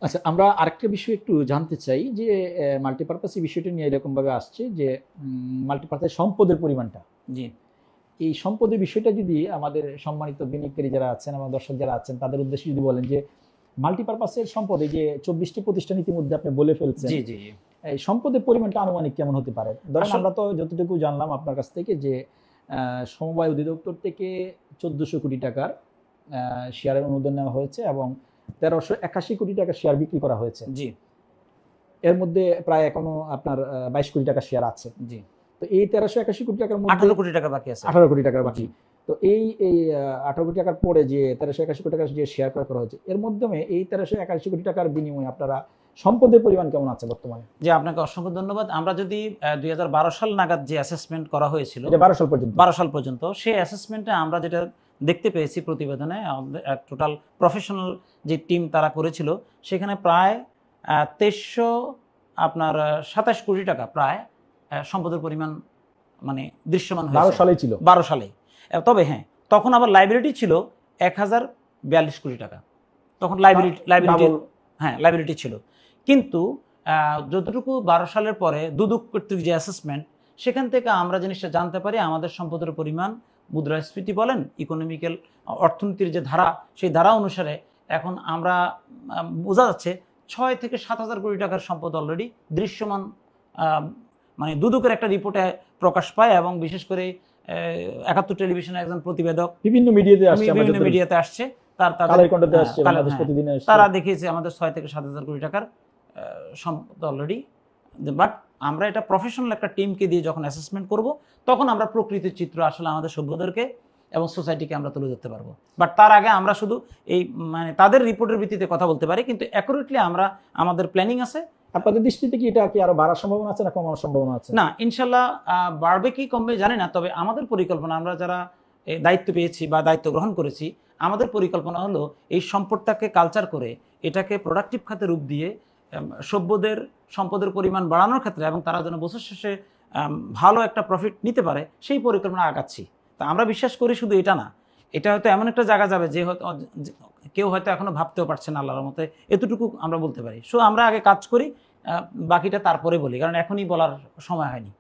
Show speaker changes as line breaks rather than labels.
আচ্ছা, আমরা আরেকটা বিষয় একটু জানতে চাই যে মাল্টিপারপাসি বিষয়টা নিয়ে এরকমভাবে আসছে যে মাল্টিপারপাস সম্পদের পরিমাণটা,
জি
এই সম্পদের বিষয়টা যদি আমাদের সম্মানিত বিনিয়োগকারী যারা আছেন, আমার দর্শক যারা আছেন তাদের উদ্দেশ্যে যদি বলেন যে মাল্টিপারপাসের সম্পদ, এই যে 24টি প্রতিষ্ঠান ইতিমধ্যে আপনি বলে ফেলছেন,
জি জি জি
এই সম্পদের পরিমাণটা আনুমানিক কেমন হতে পারে? ধরেন
আসলে
আমরা তো যতটুকু জানলাম আপনার কাছ থেকে যে সমবায় অধিদপ্তর থেকে 1400 কোটি টাকার শেয়ারের অনুদান নেওয়া হয়েছে এবং 1381 কোটি টাকার শেয়ার বিক্রি করা হয়েছে।
জি
এর মধ্যে প্রায় এখনো আপনার 22 কোটি টাকার শেয়ার আছে।
জি
তো এই 1381 কোটি টাকার মধ্যে
18 কোটি টাকা বাকি আছে।
18 কোটি টাকার বাকি।
জি
তো এই 18 কোটি টাকার পরে যে 1381 কোটি টাকার যে শেয়ার ক্রয় করা হয়েছে, এর মাধ্যমে এই 1381 কোটি টাকার বিনিময়ে আপনারা সম্পদের পরিমাণ কেমন আছে বর্তমানে?
জি আপনাকে অসংখ্য ধন্যবাদ। আমরা যদি 2012 সাল নাগাদ যে অ্যাসেসমেন্ট করা হয়েছিল,
এটা 12 সাল পর্যন্ত।
12 সাল পর্যন্ত, সেই অ্যাসেসমেন্টে আমরা যেটা দেখতে পেয়েছি প্রতিবেদনে, টোটাল প্রফেশনাল যে টিম তারা করেছিল, সেখানে প্রায় 2300 আপনার 27 কোটি টাকা প্রায় সম্পদের পরিমাণ মানে দৃশ্যমান
12
হয়েছে
সালেই ছিল।
12 সালে। তবে হ্যাঁ, তখন আবার লাইবিলিটি ছিল 1042 কোটি টাকা। তখন লাইবিলিটি
Double।
হ্যাঁ লাইবিলিটি ছিল। কিন্তু যতটুকু 12 সালের পরে দুদক কর্তৃক যে অ্যাসেসমেন্ট, সেখান থেকে আমরা জিনিসটা জানতে পারি আমাদের সম্পদের পরিমাণ, মুদ্রাস্ফীতি বলেন, ইকোনমিক্যাল অর্থনীতির যে ধারা, সেই ধারা অনুসারে এখন আমরা বোঝা যাচ্ছে 6 থেকে 7,000 কোটি টাকার সম্পদ অলরেডি দৃশ্যমান, মানে দুদকের একটা রিপোর্টে প্রকাশ পায়। এবং বিশেষ করে 71 টেলিভিশনের একজন প্রতিবেদক
বিভিন্ন মিডিয়াতে আসছে,
বিভিন্ন মিডিয়াতে আসছে,
কালের কণ্ঠে আসছে, বাংলাদেশ প্রতিদিনে আসছে।
তারা দেখিয়েছে আমাদের 6 থেকে 7,000 কোটি টাকার সম্পদ অলরেডি। বাট আমরা এটা প্রফেশনাল একটা টিমকে দিয়ে যখন অ্যাসেসমেন্ট করব, তখন আমরা প্রকৃতির চিত্র আসলে আমাদের সভ্যদেরকে এবং সোসাইটিকে আমরা তুলে ধরতে পারবো। বাট তার আগে আমরা শুধু এই মানে তাদের রিপোর্টের ভিত্তিতে কথা বলতে পারি, কিন্তু অ্যাকুরেটলি আমরা আমাদের প্ল্যানিং আছে।
আপনাদের দৃষ্টিতে কি এটা কি আরো বাড়ার সম্ভাবনা আছে না কমার সম্ভাবনা আছে?
না, ইনশাল্লাহ বাড়বে কি কমবে জানি না, তবে আমাদের পরিকল্পনা, আমরা যারা দায়িত্ব পেয়েছি বা দায়িত্ব গ্রহণ করেছি, আমাদের পরিকল্পনা হলো এই সম্পদটাকে কালচার করে এটাকে প্রোডাক্টিভ খাতে রূপ দিয়ে সভ্যদের সম্পদের পরিমাণ বাড়ানোর ক্ষেত্রে, এবং তারা যেন বছর শেষে ভালো একটা প্রফিট নিতে পারে, সেই পরিকল্পনা আগাচ্ছি। তা আমরা বিশ্বাস করি শুধু এটা না, এটা হয়তো এমন একটা জায়গা যাবে যে হয়তো কেউ হয়তো এখনো ভাবতেও পারছে না আল্লাহর মতে, এতটুকু আমরা বলতে পারি। সো আমরা আগে কাজ করি, বাকিটা তারপরে বলি, কারণ এখনই বলার সময় হয়নি।